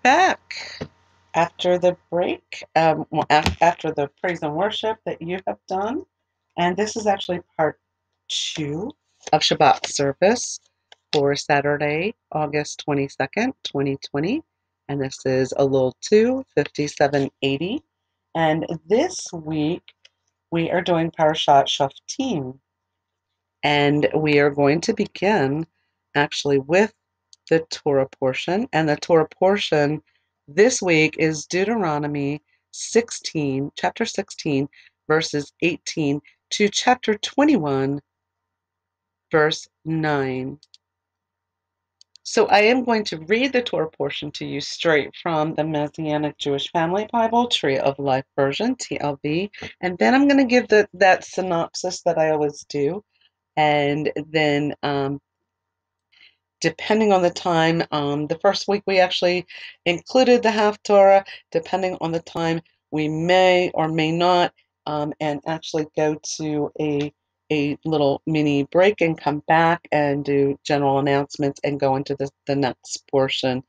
back after the break, after the praise and worship that you have done. And this is actually part 2 of Shabbat service for Saturday, August 22nd, 2020. And this is Elul 2, 5780. And this week we are doing Parashat Shoftim. And we are going to begin actually with the Torah portion. And the Torah portion this week is Deuteronomy 16, chapter 16, verses 18 to chapter 21, verse 9. So I am going to read the Torah portion to you straight from the Messianic Jewish Family Bible, Tree of Life Version, TLV, and then I'm going to give that synopsis that I always do, and then depending on the time, the first week we actually included the Haftorah. Depending on the time, we may or may not, and actually go to a little mini break and come back and do general announcements and go into the next portion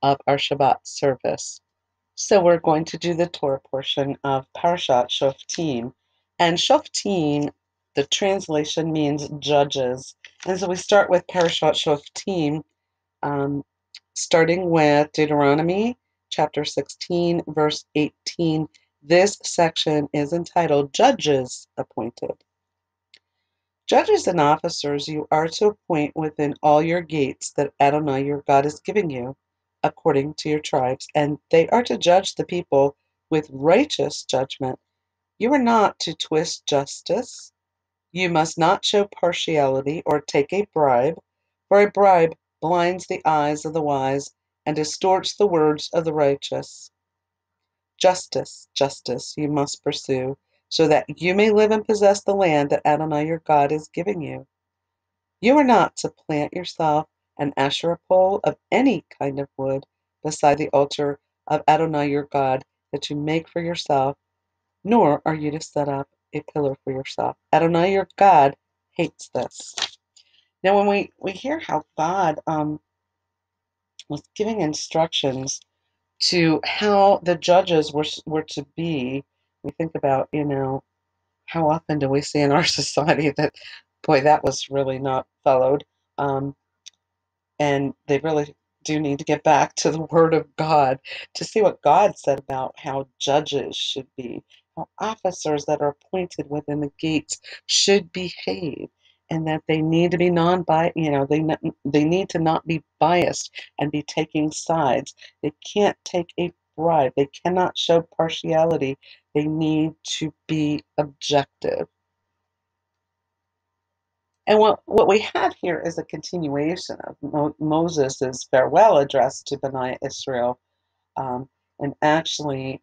of our Shabbat service. So we're going to do the Torah portion of Parashat Shoftim. And Shoftim, the translation means judges. And so we start with Parashat Shoftim, starting with Deuteronomy chapter 16, verse 18. This section is entitled Judges Appointed. Judges and officers you are to appoint within all your gates that Adonai your God is giving you, according to your tribes, and they are to judge the people with righteous judgment. You are not to twist justice. You must not show partiality or take a bribe, for a bribe blinds the eyes of the wise and distorts the words of the righteous. Justice, justice you must pursue, so that you may live and possess the land that Adonai your God is giving you. You are not to plant yourself an Asherah pole of any kind of wood beside the altar of Adonai your God that you make for yourself, nor are you to set up a pillar for yourself. Adonai your God hates this. Now, when we hear how God was giving instructions to how the judges were to be, we think about, how often do we see in our society that, boy, that was really not followed. Um, And they really do need to get back to the Word of God to see what God said about how judges should be, how officers that are appointed within the gates should behave, and that they need to be non-biased. They need to not be biased and be taking sides. They can't take a bribe. They cannot show partiality. They need to be objective. And what we have here is a continuation of Moses' farewell address to Bnei Israel, and actually,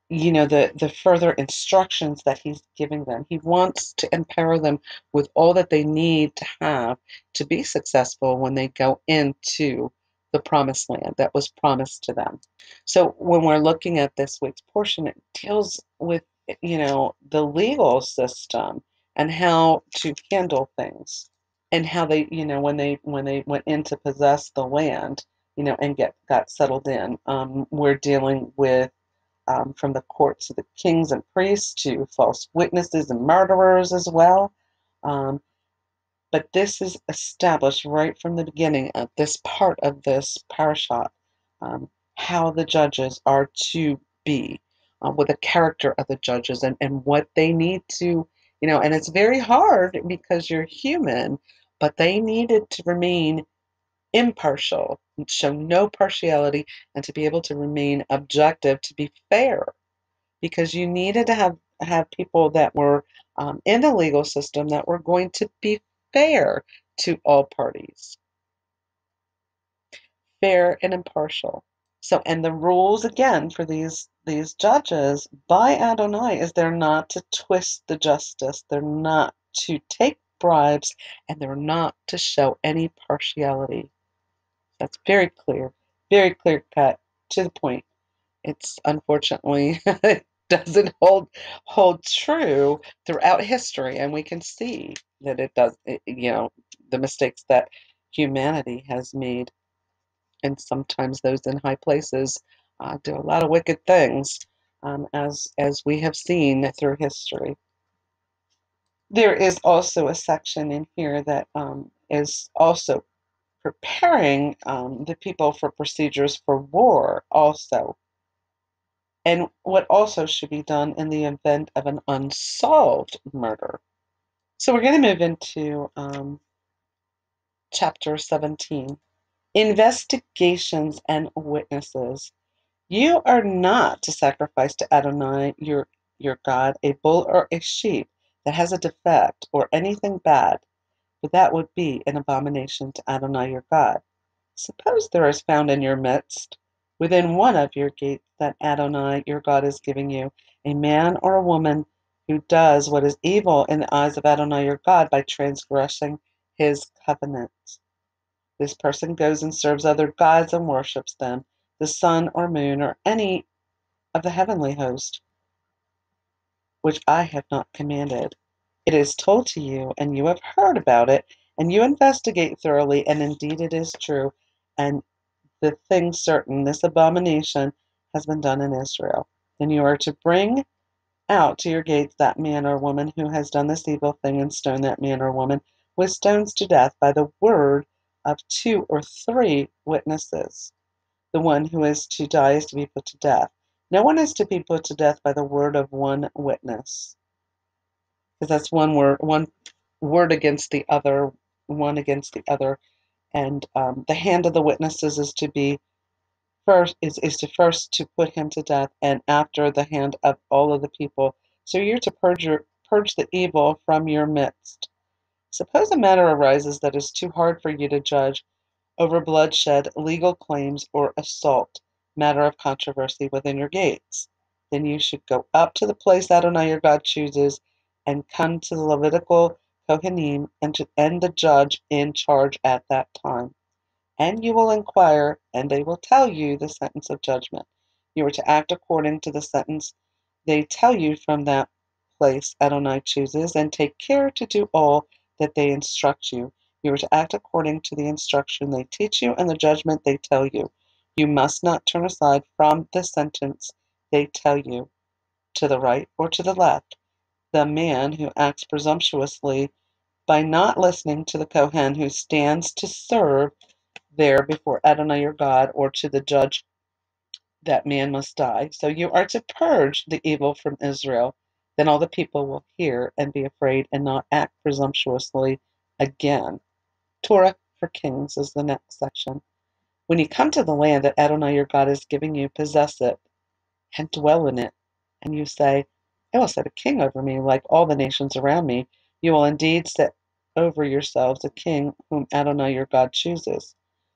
the further instructions that he's giving them. He wants to empower them with all that they need to have to be successful when they go into the promised land that was promised to them. So when we're looking at this week's portion, it deals with, the legal system and how to handle things, and how they, when they went in to possess the land, and got settled in. We're dealing with, from the courts of the kings and priests to false witnesses and murderers as well. Um, but this is established right from the beginning of this part of this parashat, how the judges are to be, with the character of the judges, and what they need to, and it's very hard because you're human, but they needed to remain impartial, show no partiality, and to be able to remain objective, to be fair, because you needed to have people that were, in the legal system, that were going to be fair to all parties, fair and impartial. So, and the rules again for these judges by Adonai is they're not to twist the justice, they're not to take bribes, and they're not to show any partiality. That's very clear cut, to the point. It's unfortunately it doesn't hold true throughout history, and we can see that it does. The mistakes that humanity has made. and sometimes those in high places do a lot of wicked things, as we have seen through history. There is also a section in here that is also preparing the people for procedures for war also, and what also should be done in the event of an unsolved murder. So we're going to move into chapter 17. Investigations and witnesses. You are not to sacrifice to Adonai your God a bull or a sheep that has a defect or anything bad, for that would be an abomination to Adonai your God. Suppose there is found in your midst, within one of your gates that Adonai your God is giving you, a man or a woman who does what is evil in the eyes of Adonai your God by transgressing his covenant. This person goes and serves other gods and worships them, the sun or moon or any of the heavenly host, which I have not commanded. It is told to you, and you have heard about it, and you investigate thoroughly, and indeed it is true, and the thing certain, this abomination has been done in Israel. Then you are to bring out to your gates that man or woman who has done this evil thing, and stone that man or woman with stones to death by the word of 2 or 3 witnesses. The one who is to die is to be put to death. No one is to be put to death by the word of one witness, because that's one word against the other, one against the other, and the hand of the witnesses is to be first is to first to put him to death, and after the hand of all of the people. So you're to purge the evil from your midst. Suppose a matter arises that is too hard for you to judge, over bloodshed, legal claims, or assault, matter of controversy within your gates. Then you should go up to the place Adonai your God chooses, and come to the Levitical Kohanim and the judge in charge at that time. And you will inquire, and they will tell you the sentence of judgment. You are to act according to the sentence they tell you from that place Adonai chooses, and take care to do all that they instruct you. You are to act according to the instruction they teach you and the judgment they tell you. You must not turn aside from the sentence they tell you, to the right or to the left. The man who acts presumptuously by not listening to the Kohen who stands to serve there before Adonai your God, or to the judge, that man must die. So you are to purge the evil from Israel. Then all the people will hear and be afraid and not act presumptuously again. Torah for Kings is the next section. When you come to the land that Adonai your God is giving you, possess it and dwell in it. And you say, I will set a king over me like all the nations around me. You will indeed set over yourselves a king whom Adonai your God chooses.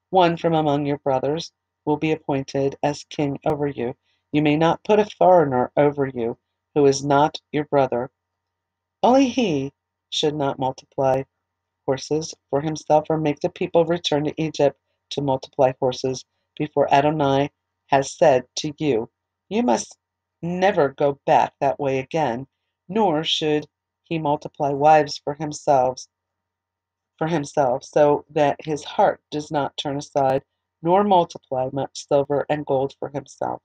One from among your brothers will be appointed as king over you. You may not put a foreigner over you who is not your brother. Only he should not multiply horses for himself or make the people return to Egypt to multiply horses before Adonai has said to you, you must never go back that way again, nor should he multiply wives for himself, so that his heart does not turn aside, nor multiply much silver and gold for himself.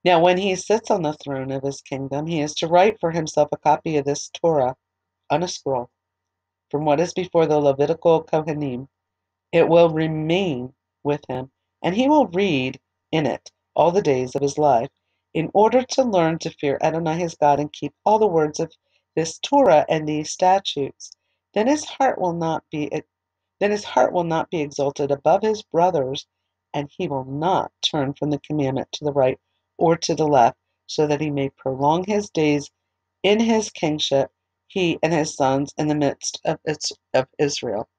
Now when he sits on the throne of his kingdom, he is to write for himself a copy of this Torah on a scroll, from what is before the Levitical Kohanim. It will remain with him, and he will read in it all the days of his life, in order to learn to fear Adonai his God and keep all the words of this Torah and these statutes. Then his heart will not be exalted above his brothers, and he will not turn from the commandment to the right or to the left, so that he may prolong his days in his kingship, he and his sons in the midst of Israel.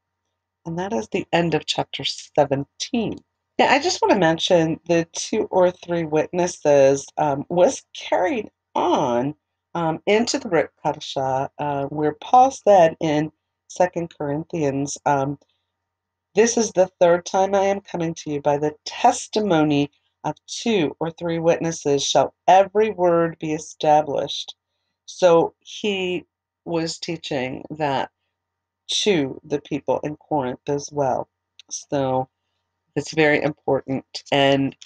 And that is the end of chapter 17. Now, I just want to mention the 2 or 3 witnesses was carried on into the Brit Parashat, where Paul said in 2 Corinthians, this is the 3rd time I am coming to you. By the testimony of 2 or 3 witnesses shall every word be established. So he was teaching that to the people in Corinth as well. So it's very important. And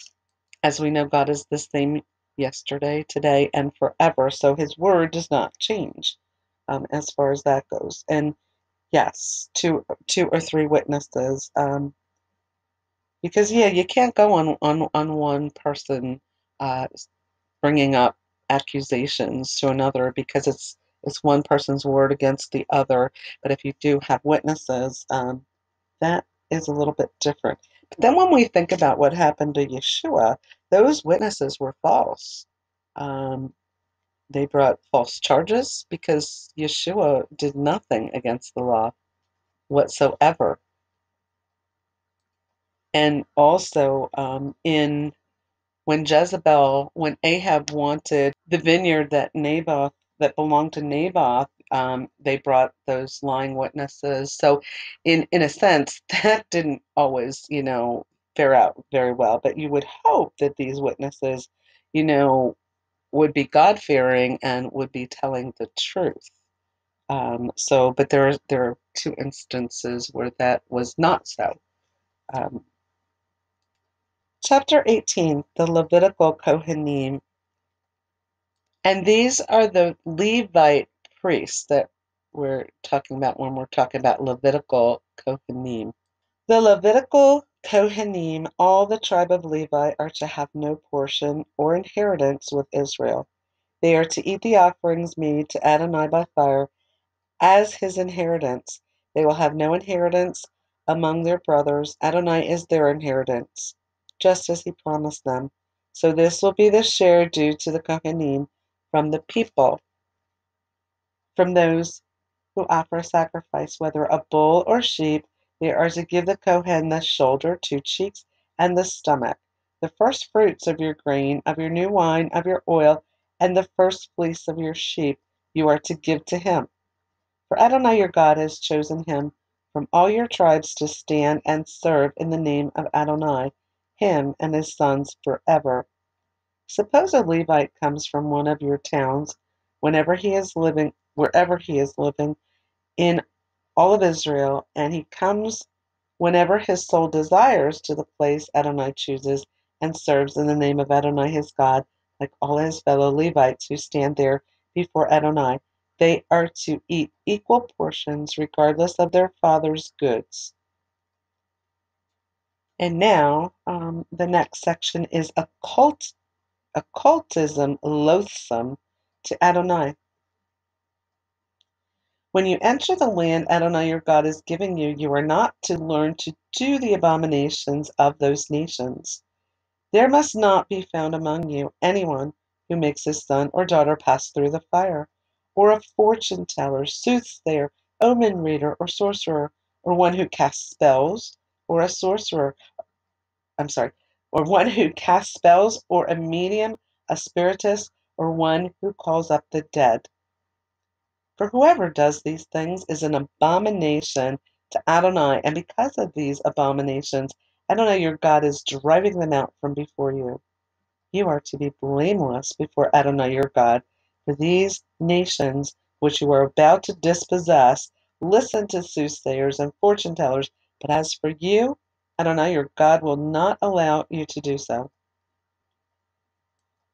as we know, God is the same yesterday, today, and forever. So his word does not change as far as that goes. And yes, two or three witnesses. Because yeah, you can't go on one person uh, bringing up accusations to another because it's one person's word against the other. But if you do have witnesses, that is a little bit different. But then when we think about what happened to Yeshua, those witnesses were false. Um, they brought false charges because Yeshua did nothing against the law whatsoever. And also in when Ahab wanted the vineyard that belonged to Naboth, they brought those lying witnesses. So, in a sense, that didn't always, fare out very well. But you would hope that these witnesses, you know, would be God fearing and would be telling the truth. But there are two instances where that was not so. Um, Chapter 18, the Levitical Kohanim. And these are the Levite priests that we're talking about when we're talking about Levitical Kohanim. The Levitical Kohanim, all the tribe of Levi, are to have no portion or inheritance with Israel. They are to eat the offerings made to Adonai by fire as his inheritance. They will have no inheritance among their brothers. Adonai is their inheritance, just as he promised them. So this will be the share due to the Kohanim from the people, from those who offer a sacrifice, whether a bull or sheep. They are to give the Kohen the shoulder, 2 cheeks, and the stomach, the first fruits of your grain, of your new wine, of your oil, and the first fleece of your sheep you are to give to him. For Adonai your God has chosen him from all your tribes to stand and serve in the name of Adonai, him and his sons forever. Suppose a Levite comes from one of your towns, wherever he is living in all of Israel, and he comes whenever his soul desires to the place Adonai chooses and serves in the name of Adonai his God, like all his fellow Levites who stand there before Adonai. They are to eat equal portions regardless of their father's goods. And now, the next section is occultism loathsome to Adonai. When you enter the land Adonai your God is giving you, you are not to learn to do the abominations of those nations. There must not be found among you anyone who makes his son or daughter pass through the fire, or a fortune teller, soothsayer, omen reader, or sorcerer, or one who casts spells, or a sorcerer, or one who casts spells, or a medium, a spiritist, or one who calls up the dead. For whoever does these things is an abomination to Adonai, and because of these abominations, Adonai your God is driving them out from before you. You are to be blameless before Adonai your God, for these nations which you are about to dispossess listen to soothsayers and fortune tellers, but as for you, Adonai your God will not allow you to do so.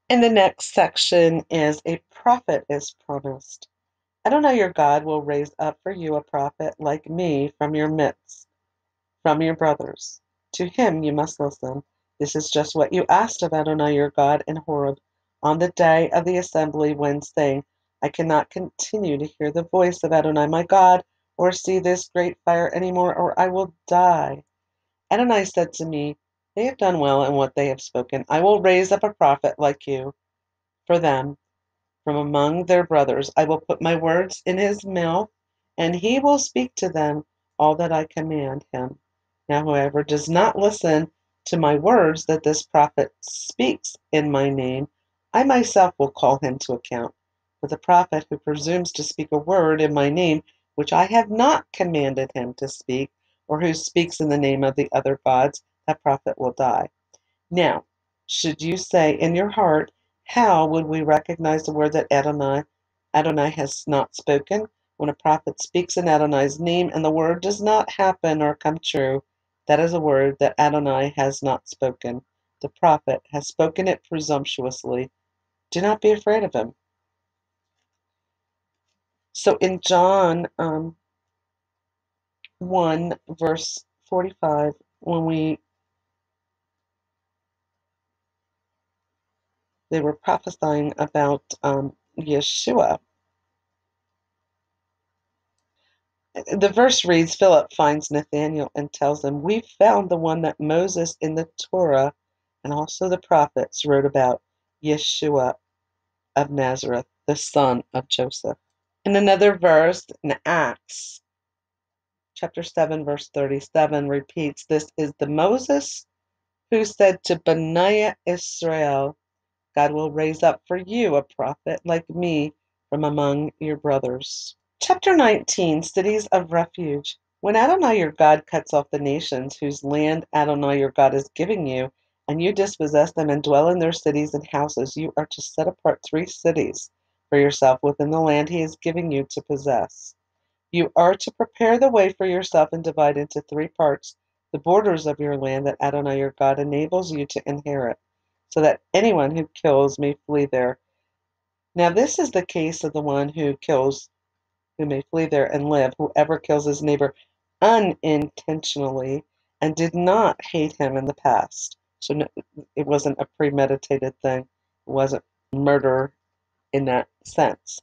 In the next section is a prophet is promised. Adonai your God will raise up for you a prophet like me from your midst, from your brothers. To him you must listen. This is just what you asked of Adonai your God in Horeb on the day of the assembly when saying, I cannot continue to hear the voice of Adonai my God or see this great fire anymore, or I will die. Adonai said to me, they have done well in what they have spoken. I will raise up a prophet like you for them from among their brothers. I will put my words in his mouth, and he will speak to them all that I command him. Now, whoever does not listen to my words that this prophet speaks in my name, I myself will call him to account. But the prophet who presumes to speak a word in my name, which I have not commanded him to speak, or who speaks in the name of the other gods, that prophet will die. Now, should you say in your heart, how would we recognize the word that Adonai has not spoken? When a prophet speaks in Adonai's name and the word does not happen or come true, That is a word that Adonai has not spoken. The prophet has spoken it presumptuously. Do not be afraid of him. So in John 1, verse 45, when they were prophesying about Yeshua, the verse reads, Philip finds Nathanael and tells him, we found the one that Moses in the Torah and also the prophets wrote about, Yeshua of Nazareth, the son of Joseph. In another verse, in Acts chapter 7, verse 37, repeats, this is the Moses who said to Bnei Israel, God will raise up for you a prophet like me from among your brothers. Chapter 19, Cities of Refuge. When Adonai your God cuts off the nations whose land Adonai your God is giving you, and you dispossess them and dwell in their cities and houses, you are to set apart 3 cities for yourself within the land he is giving you to possess. You are to prepare the way for yourself and divide into 3 parts the borders of your land that Adonai your God enables you to inherit, so that anyone who kills may flee there. Now this is the case of the one who kills, who may flee there and live, whoever kills his neighbor unintentionally and did not hate him in the past. So no, it wasn't a premeditated thing. It wasn't murder in that sense.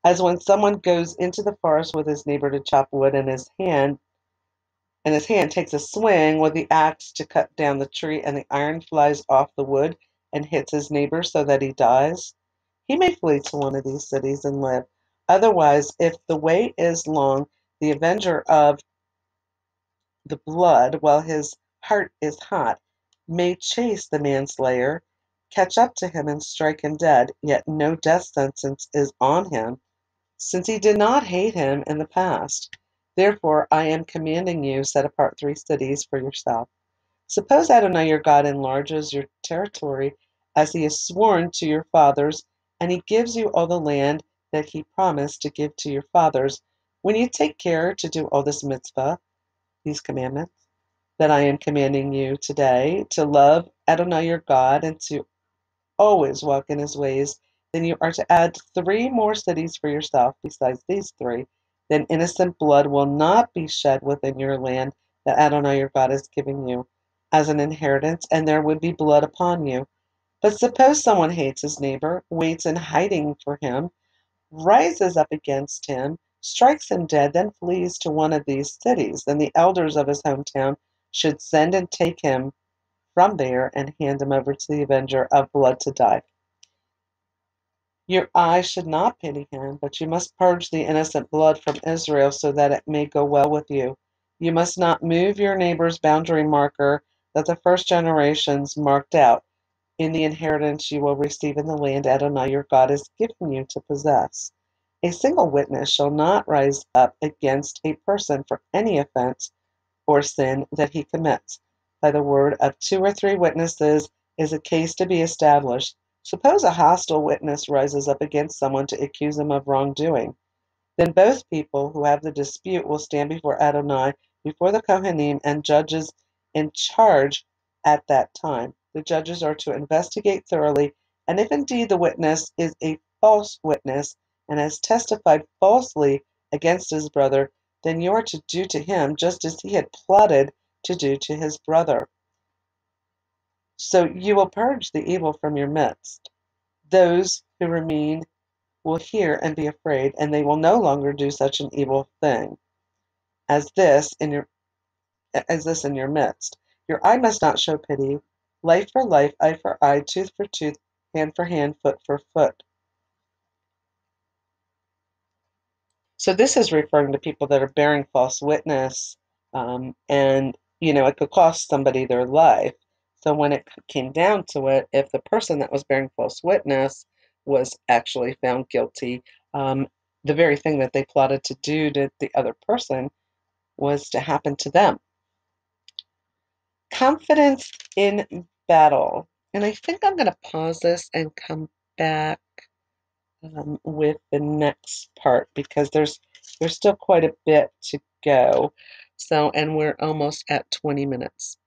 As when someone goes into the forest with his neighbor to chop wood and his hand takes a swing with the axe to cut down the tree, and the iron flies off the wood and hits his neighbor so that he dies. He may flee to one of these cities and live. Otherwise, if the way is long, the avenger of the blood, while his heart is hot, may chase the manslayer, catch up to him and strike him dead, yet no death sentence is on him, since he did not hate him in the past. Therefore I am commanding you, set apart 3 cities for yourself. Suppose Adonai your God enlarges your territory as he has sworn to your fathers, and he gives you all the land that he promised to give to your fathers. When you take care to do all this mitzvah, these commandments, that I am commanding you today, to love Adonai your God and to always walk in his ways, then you are to add 3 more cities for yourself besides these 3. Then innocent blood will not be shed within your land that Adonai your God is giving you as an inheritance, and there would be blood upon you. But suppose someone hates his neighbor, waits in hiding for him, rises up against him, strikes him dead, then flees to one of these cities, then the elders of his hometown should send and take him from there and hand him over to the avenger of blood to die. Your eye should not pity him, but you must purge the innocent blood from Israel so that it may go well with you. You must not move your neighbor's boundary marker that the first generations marked out in the inheritance you will receive in the land Adonai your God is giving you to possess. A single witness shall not rise up against a person for any offense or sin that he commits. By the word of 2 or 3 witnesses is a case to be established. Suppose a hostile witness rises up against someone to accuse him of wrongdoing. Then both people who have the dispute will stand before Adonai, before the Kohanim and judges in charge at that time. The judges are to investigate thoroughly, and if indeed the witness is a false witness and has testified falsely against his brother, then you are to do to him just as he had plotted to do to his brother. So you will purge the evil from your midst. Those who remain will hear and be afraid, and they will no longer do such an evil thing as this in your midst. Your eye must not show pity. Life for life, eye for eye, tooth for tooth, hand for hand, foot for foot. So this is referring to people that are bearing false witness, and it could cost somebody their life. So when it came down to it, if the person that was bearing false witness was actually found guilty, the very thing that they plotted to do to the other person was to happen to them. Confidence in battle. And I think I'm going to pause this and come back with the next part because there's still quite a bit to go. So, and we're almost at 20 minutes.